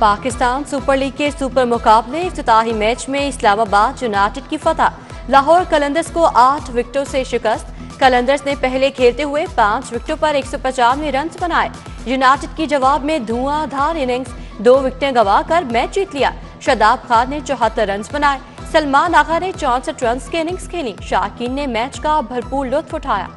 Pakistan super league के super मुकाबले इफ्तिताही match में इस्लामाबाद यूनाइटेड की फतह। लाहौर कलंदर्स को 8 विकेटों से शिकस्त। कलंदर्स ने पहले खेलते हुए 5 विकेटों पर 195 रन बनाए। यूनाइटेड की जवाब में धुआंधार इनिंग्स 2 विकेटें गंवाकर मैच जीत लिया। शादाब खान ने 74 रन बनाए। सलमान आगा ने 64 रन की इनिंग्स खेली। शाकीन ने मैच का भरपूर लुत्फ उठाया।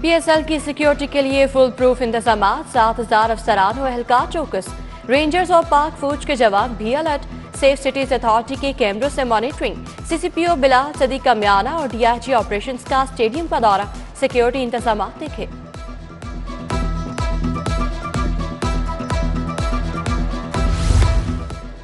PSL की सिक्योरिटी के लिए फुल प्रूफ इंतजाम, 7000 अफसरान और एहलकार चौकस। रेंजर्स और पाक फौज के जवान भी अलर्ट। सेफ सिटीज अथॉरिटी के कैमरों से मॉनिटरिंग। CCPO बिलाल सदी का म्याना और DIG ऑपरेशंस का स्टेडियम का दौरा। सिक्योरिटी इंतजाम देखे।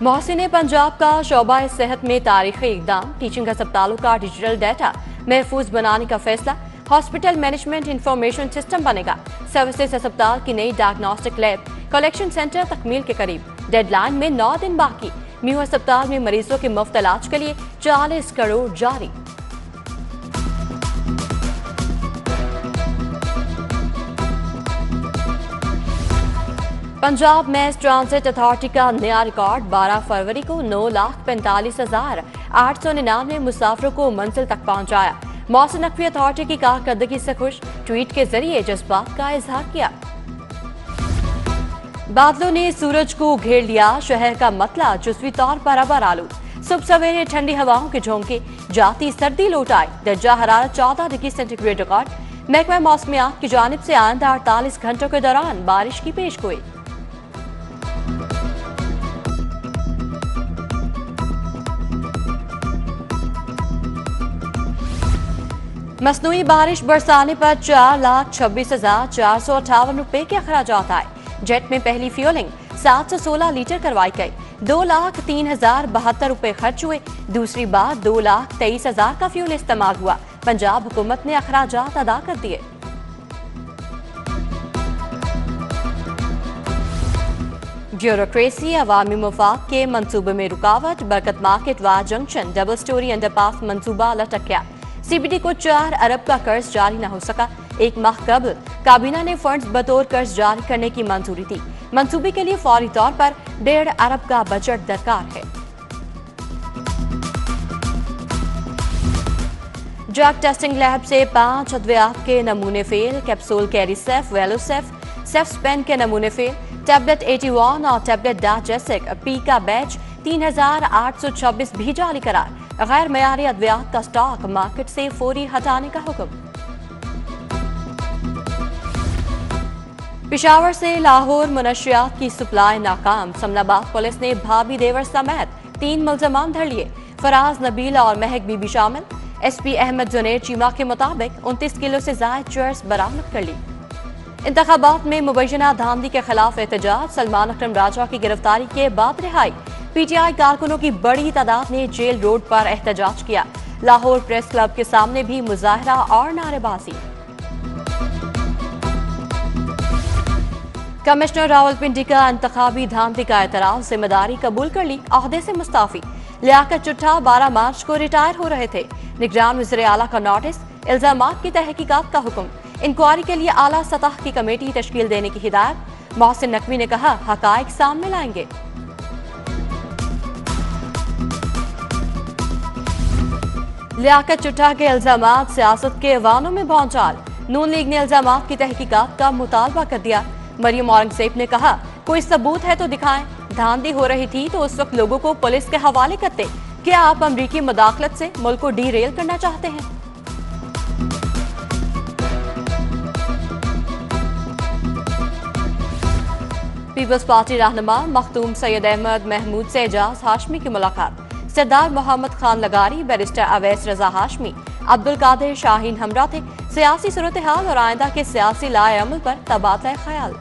मोहसिन पंजाब का शोबा सेहत में तारीखी इकदाम। टीचिंग अस्पतालों का डिजिटल डाटा महफूज बनाने का फैसला। हॉस्पिटल मैनेजमेंट इंफॉर्मेशन सिस्टम बनेगा। सर्विसेज अस्पताल की नई डायग्नोस्टिक लैब। कलेक्शन सेंटर तकमील के करीब। डेडलाइन में 9 दिन बाकी। म्यू अस्पताल में मरीजों के मुफ्त इलाज के लिए 40 करोड़ जारी। पंजाब मैस ट्रांजिट अथॉरिटी का नया रिकॉर्ड। 12 फरवरी को 9,45,899 मुसाफिरों को मंजिल तक पहुंचाया। मौसम नकवी अथॉरिटी की कारकर्दगी से खुश। ट्वीट के जरिए जज्बात का इजहार किया। बादलों ने सूरज को घेर लिया। शहर का मतला जुज़वी तौर पर अबर आलू। सुबह सवेरे ठंडी हवाओं के झोंके, जाती सर्दी लौट आई। दर्जा हरारत 14 डिग्री सेंटीग्रेड रिकॉर्ड। महकमा मौसमियात की जानिब से आइंदा 48 घंटों के दौरान बारिश की पेशगोई। मसनूई बारिश बरसाने पर 4,26,458 रुपए के अखराजात आए। जेट में पहली फ्यूलिंग 716 लीटर करवाई गई। 2,03,072 रुपए खर्च हुए। दूसरी बार 2,23,000 का फ्यूल इस्तेमाल हुआ। पंजाब हुकूमत ने अखराजात अदा कर दिए। ब्यूरोक्रेसी अवामी मुफाद के मंसूबे में रुकावट। बरकत मार्केट व जंक्शन डबल स्टोरी अंडरपास मंसूबा लटक गया। CBD को 4 अरब का कर्ज जारी न हो सका। एक माह कबल काबीना ने फंड्स बतौर कर्ज जारी करने की मंजूरी दी। मंसूबे के लिए फौरी तौर पर 1.5 अरब का बजट दरकार है। ड्रग टेस्टिंग लैब से 5 अद्वियात के नमूने फेल। कैप्सूल कैरीसेफ, वेलोसेफ, सेफ्सपेन के नमूने फेल। टैबलेट 81 और टैबलेट डाजेसिक पी का बैच 3826 भी जारी करार। गैर मयारी अद्वियात का स्टॉक मार्केट से फौरी हटाने का हुक्म। पेशावर से लाहौर मुनशियात की सप्लाई नाकाम। समनाबाद पुलिस ने भाभी देवर समेत 3 मुल्जमान धर लिए। फराज, नबील और महक बीबी शामिल। SP अहमद जुनेर चीमा के मुताबिक 29 किलो से ज्यादा चर्स बरामद कर ली। इंतखाबात में मुबैना धांधली के खिलाफ एहतजाज। सलमान अकरम राजा की गिरफ्तारी के बाद रिहाई। PTI कारकुनों की बड़ी तादाद ने जेल रोड पर एहतजाज किया। लाहौर प्रेस क्लब के सामने भी मुजाहरा और नारेबाजी। कमिश्नर रावलपिंडी का इंतखाबी धांधली का एतराज। जिम्मेदारी कबूल कर ली, ओहदे से मुस्ताफी। लियाकत चुट्टा 12 मार्च को रिटायर हो रहे थे। निगरान वज़ीर आला का नोटिस। इल्जामात की तहकीकात का हुक्म। इंक्वायरी के लिए आला सतह की कमेटी तश्कील देने की हिदायत। मोहसिन नकवी ने कहा, हकायक सामने लाएंगे। लियाकत चुट्टा के इल्जामात सियासत के वानों में भौचाल। नून लीग ने इल्जामात की तहकीकात का मुतालबा कर दिया। मरियम औरंगजेब ने कहा, कोई सबूत है तो दिखाएं। धांधली हो रही थी तो उस वक्त लोगों को पुलिस के हवाले करते। क्या आप अमरीकी मुदाखलत से मुल्क को डीरेल करना चाहते हैं? पीपल्स पार्टी रहनुमा मखदूम सैयद अहमद महमूद से एजाज हाशमी की मुलाकात। सरदार मोहम्मद खान लगारी, बैरिस्टर अवैस रजा हाशमी, अब्दुल कादिर शाहीन हमरा थे। सियासी सूरत हाल और आइंदा के सियासी लाए अमल पर तबादला ख्याल।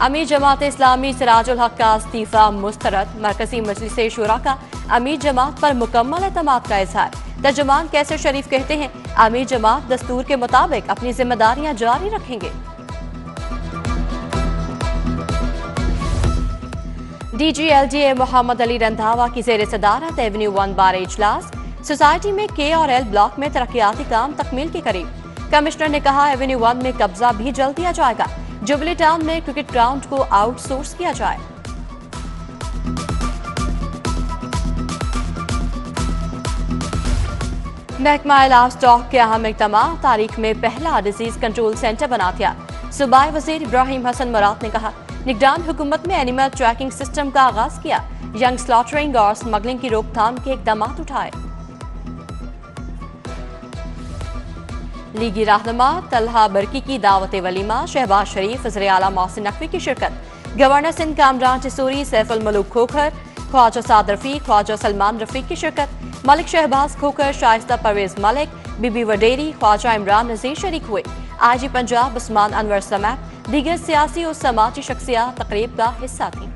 अमीर जमात इस्लामी सिराजुल हक का इस्तीफा मुस्तरद। मरकजी मजलिस शुरा का अमीर जमात पर मुकम्मल एतमाद का इजहार। तर्जुमान कैसर शरीफ कहते हैं, अमीर जमात दस्तूर के मुताबिक अपनी जिम्मेदारियां जारी रखेंगे। DGLDA मोहम्मद अली रंधावा की ज़ेर सदारत एवेन्यू 1 बार इजलास। सोसाइटी में K और L ब्लॉक में तरक्याती काम तकमील के करीब। कमिश्नर ने कहा एवेन्यू 1 में कब्जा भी जल्द दिया जाएगा। जुबली टाउन में क्रिकेट ग्राउंड को आउटसोर्स किया जाए। महकमा इलाज स्टॉक के अहम इक़दाम, तारीख में पहला डिजीज कंट्रोल सेंटर बना दिया। सूबाई वजीर इब्राहिम हसन मुराद ने कहा निगरान हुकूमत में एनिमल ट्रैकिंग सिस्टम का आगाज किया। यंग स्लॉटरिंग और स्मगलिंग की रोकथाम के इक़दाम उठाए। लीगी रहनुमा तलहा बरकी की दावत वलीमा, शहबाज शरीफ, वज़ीर आला मोहसिन नकवी की शिरकत। गवर्नर सिंध कामरान चिसूरी, सैफुल मलूक खोखर, ख्वाजा साद रफीक, ख्वाजा सलमान रफीक की शिरकत। मलिक शहबाज खोखर, शाइस्ता परवेज मलिक, बीबी वडेरी, ख्वाजा इमरान नजीर शरीक हुए। आईजी पंजाब उस्मान अनवर समेत दीगर सियासी और समाजी शख्सियात तकरीब का हिस्सा थी।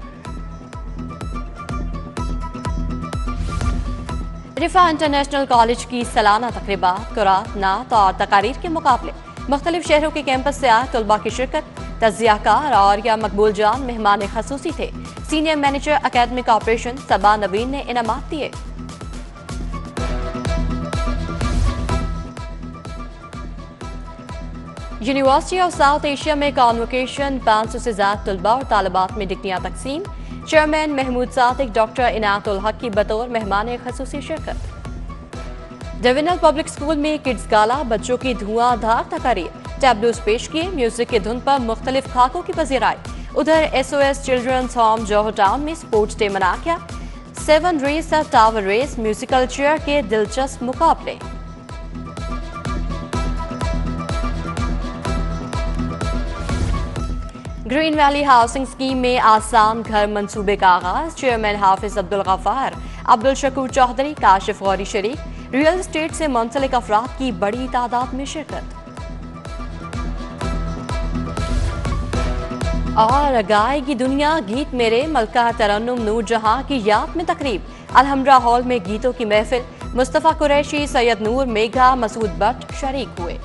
रिफा इंटरनेशनल कॉलेज की सालाना तकरीबात, कुरात, नात और तकारीर के मुकाबले। मुख्तलिफ शहरों के कैंपस से आए तलबा की शिरकत। तजियाकार और या मकबूल जान मेहमान खसूसी थे। सीनियर मैनेजर अकेडमिक ऑपरेशन सबा नवीन ने इनामात दिए। यूनिवर्सिटी ऑफ साउथ एशिया में कॉन्वोकेशन, 500 से ज्यादा तलबा और तालिबात में डिग्रियां तकसीम। चेयरमैन महमूद सादिक, डॉक्टर इनायतुल हक की बतौर मेहमान खसूसी शिरकत। डिविजनल पब्लिक स्कूल में किड्स गाला, बच्चों की धुआंधार तकारीर, टैब्लूज पेश किए। म्यूजिक की धुन पर मुख्तलिफ खाकों की पजीराई। उधर SOS चिल्ड्रंस होम जौहर टाउन में स्पोर्ट्स डे मनाया गया। 7 रेस और टावर रेस, म्यूजिकल चेयर के दिलचस्प मुकाबले। ग्रीन वैली हाउसिंग स्कीम में आसान घर मंसूबे का आगाज। चेयरमैन हाफिज अब्दुल गफ्फार, अब्दुल शकूर चौधरी, काशिफ गौरी शरीक, रियल एस्टेट से मुंसलिक अफराद की बड़ी तादाद में शिरकत। और गाएगी दुनिया गीत मेरे, मलका तरन्नुम नूर जहां की याद में तकरीब। अलहमरा हॉल में गीतों की महफिल। मुस्तफ़ा कुरैशी, सैयद नूर, मेघा, मसूद भट्ट शरीक हुए।